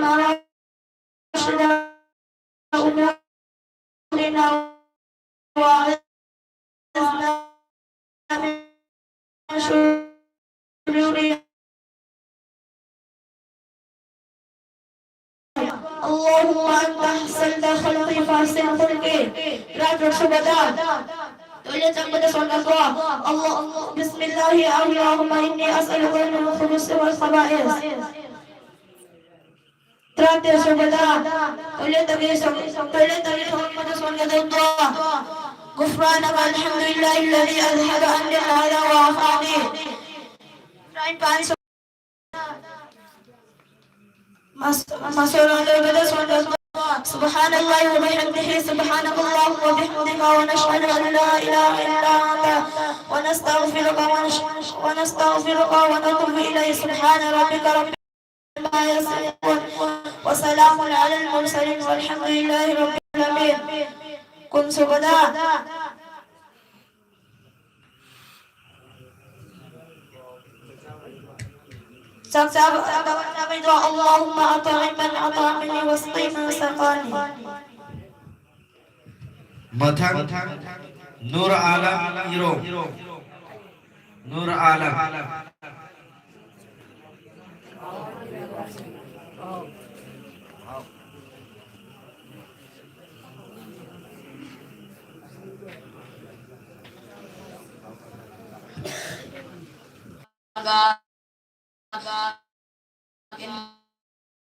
راشد أمورنا وأعذنا من شرورها. اللهم أنت أحسنت خلقي فأحسن خلقي. Terakhir sebentar. Tulis yang pada soal doa. Allah Bismillahirrahmanirrahim. Allahumma inni as'aluka min al-khubuthi wal khaba'ith. Terakhir sebentar. Tulis tadi pada soal doa. غفرانك الحمد لله الذي أذهب عني هذا وعافاني. سبحان الله وبحمده سبحانك اللهم وبحمدك ونشهد أن لا إله إلا أنت ونستغفرك ونتوب إليه. سبحان ربك رب ما يصفون وسلام على المرسلين والحمد لله رب العالمين. كن سبدا. اللهم أطعم من أطعمني واسقي من سقاني. Mathang Nur Alam Iro Nur Alam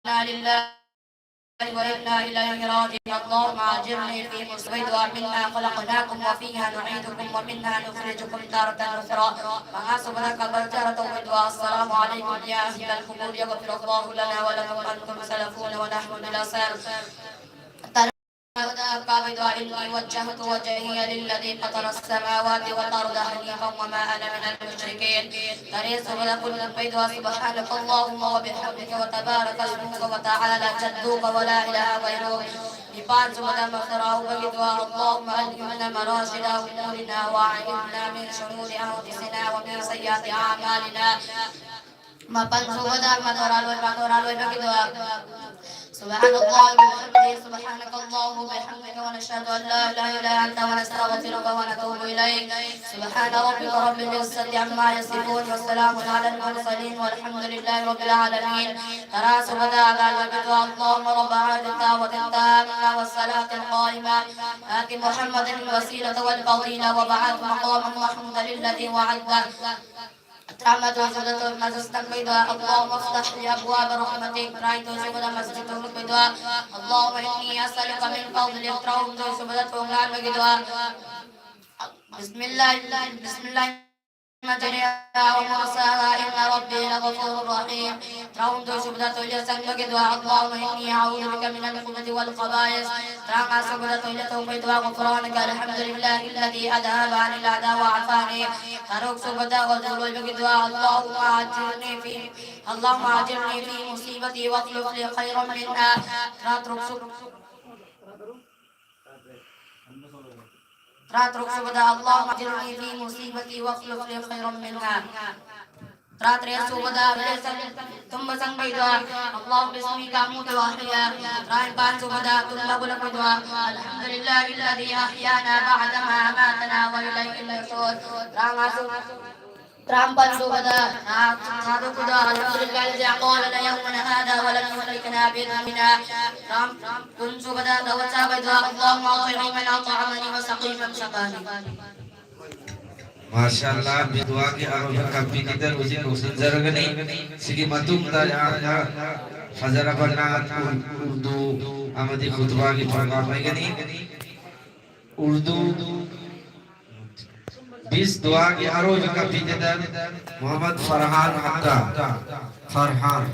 إنا لله وإنا إليه راجعون. اللهم أجرني في مصيبتي ومنها خلقناكم وفيها نعيدكم ومنها نخرجكم تارة أخرى. وحسبناك البركة والدعاء. السلام عليكم يا أهل القبور يغفر الله لنا ولكم أنتم سلفون ونحن بالأسار. إني وجهت وجهي للذي فطر السماوات والأرض حنيفا وما أنا من المشركين. تريس ولكل البيت سبحانك اللهم وبحمدك وتبارك اسمك وتعالى جدك ولا إله غيرك. Ipan sumada maksarahu bagi doa. Allahumma alhimna marashida umurina wa'idna min syururi anfusina wa min sayyiati a'malina. Mapan sumada maturalun bagi doa. Subhanallah wa bihamdihi subhanakallah wa bihamdika wa nashhadu an la ilaha illa anta wa nastaghfiruka wa natubu ilaik. Subhana rabbika rabbil izzati amma yasifun wa salamun alal mursalin walhamdulillahi rabbil alamin. Tara subhana ala bidwa Allahumma rabba hadita wa tintamna wa salatil qaima ati Muhammadin wasilata wal fadila wa ba'at maqaman mahmudan lilladhi wa'adda. تعمد وجودة المسجد البيضاء. اللهم افتح لي أبواب رحمتك. رأيت شبه مسجد البيضاء. اللهم إني أسألك من فضلك. ترون شبه فوقان البيضاء. بسم الله مجريها ومرساها إن ربي لغفور رحيم. ترون شبه الجسد البيضاء. اللهم إني أعوذ بك من الخبث والخبائث. ترون شبه البيضاء. غفرانك الحمد لله الذي أذهب عن الأعداء وعافاني. تروك شبه والذل البيضاء. اللهم أجرني في مصيبتي واخلف لي خيرا منها. تراترك سبدا. اللهم أجرني في مصيبتي واخلف لي خيرا منها. تراتري سبدا ثم سنبيدا. اللهم باسمك أموت وأحيا. تراين بان سبدا تلب لبدا. الحمد لله الذي أحيانا بعدما أماتنا وإليه النشور. ترامبان سبدا نادوكدا. الحمد لله الذي أقالنا يومنا هذا ولم يهلكنا بذنبنا. كن سبدا دوتا بيدا. اللهم أطعم من أطعمني وسقي من سقاني. Masyaallah bidua ki arwah kapi kita usin zaragani sigi matum tanya hazara banat urdu amadi khutbah ki program hai gani urdu bis dua ki arwah kapi kita Muhammad Farhan Hatta Farhan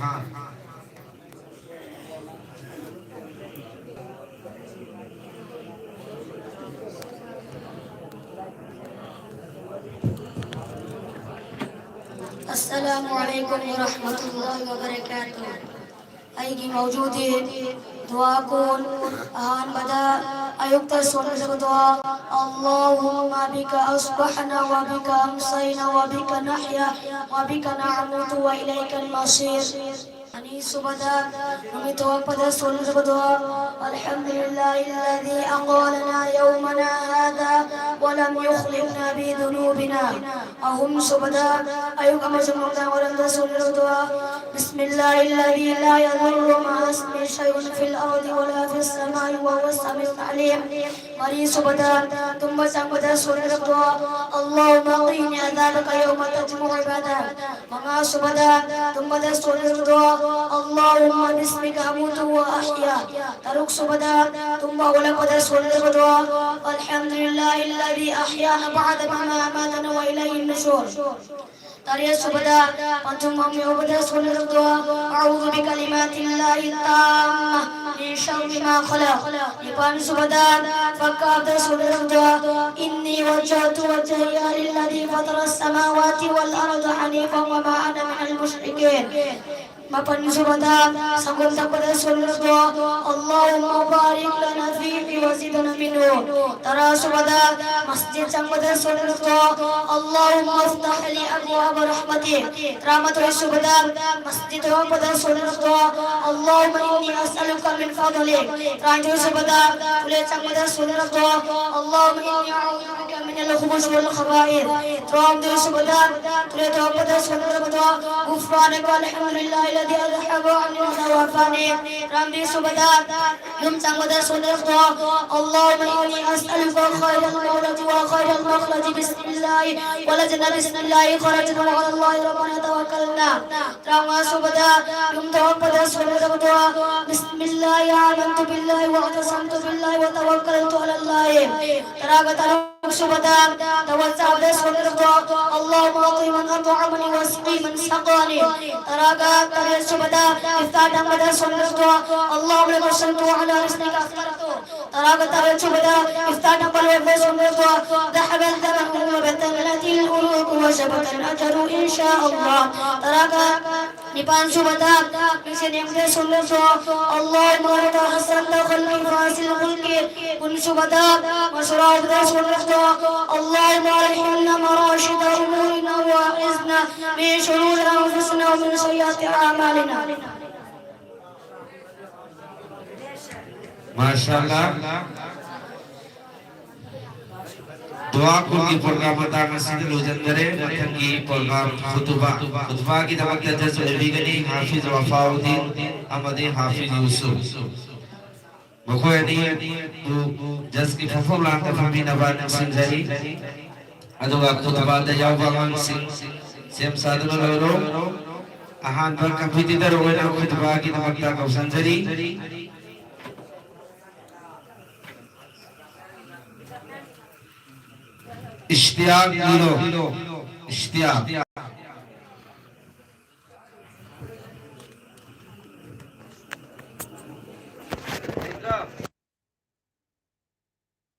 Assalamualaikum warahmatullahi wabarakatuh. Aigi mawjudi dua kun ahan bada ayuk tasawwur doa. Allahumma bika asbahna wa bika amsayna wa bika nahya wa bika na'mutu wa ilaikal masir. Mari subhada kami doa pada solat berdoa. Alhamdulillahilladzi aqalana yawmana hadha wa lam yukhlifna bi dhunubina. Ahum subhada ayo kami semua orang solat berdoa. Bismillahilladzi la yadurru ma'a ismihi syai'un fil ardi wa la fis samai wa huwas samiul alim. Mari subhada tumma sambada solat berdoa. Allahumma qini adzabaka yawma tajmu'u ibadah. Maka subhada tumma solat berdoa. Allahumma bismika amutu wa ahya. Taruk subhada tumma wala pada solat berdoa. Alhamdulillahilladzi ahyana ba'da ma amatana wa ilayhin nusyur. Tariya subhada pantum mami ubada solat berdoa. A'udzu bikalimatillahi tammah min syarri ma khalaq. Lipan subhada fakabda solat berdoa. Inni wajjahtu wajhiya lilladzi fatara as-samawati wal arda hanifan wa ma ana minal musyrikin. Mapan subhada sanggun pada solat doa. Allahumma barik lana fihi wa zidna minhu. Tara subhada masjid sangpada solat doa. Allahumma aftah li abwaab rahmatik. Rahmat subhada masjid pada solat doa. Allahumma inni as'aluka min fadlik. Ranjur subhada boleh sangpada solat doa. Allahumma inni a'udzubika min al-khubuth wal khaba'ith. Ranjur subhada boleh doa pada solat doa. Ghufranaka alhamdulillah الذي أذهب عني وعافاني. رمضي سبدا يوم سمدا سنرضا. اللهم إني أسألك خير المولد وخير المخرج بسم الله ولدنا بسم الله خرجنا وعلى الله ربنا توكلنا. رمضي سبدا يوم توبدا سنرضا. بسم الله آمنت بالله واعتصمت بالله وتوكلت على الله. تراغت subhada tawassaw sunirdo. Allahumma ati man at'amani wasqi man saqani. Taraga tare subhada iftadam pada sunirdo. Allahumma sallu ala rizqika askartu. Taraga tare subhada iftadam pada sunirdo. Dhahaba al-zaman wa batalati al-uruq wa shabata al-ajru insyaallah. Taraga nipan subhada mission yang pada sunirdo. Allahumma tahassan khalqi fasil khulqi kun subhada masra pada sunirdo. اللهم ارحمنا مراشد امورنا واعذنا من شرور انفسنا ومن سيئات اعمالنا. माशाअल्लाह दुआ की प्रोग्राम बता मस्जिद लोजंदरे मथन की प्रोग्राम खुतबा की तवक्क जज लेगनी हाफिज वफाउद्दीन अहमद हाफिज Yusuf Bukhari tu jas ki performance ta kami naban sinjari adu waktu tabada jawaban sem sadun loro ahan bar kapiti dar wena khutbah ki tamakta ka sanjari ishtiyaq dilo ishtiyaq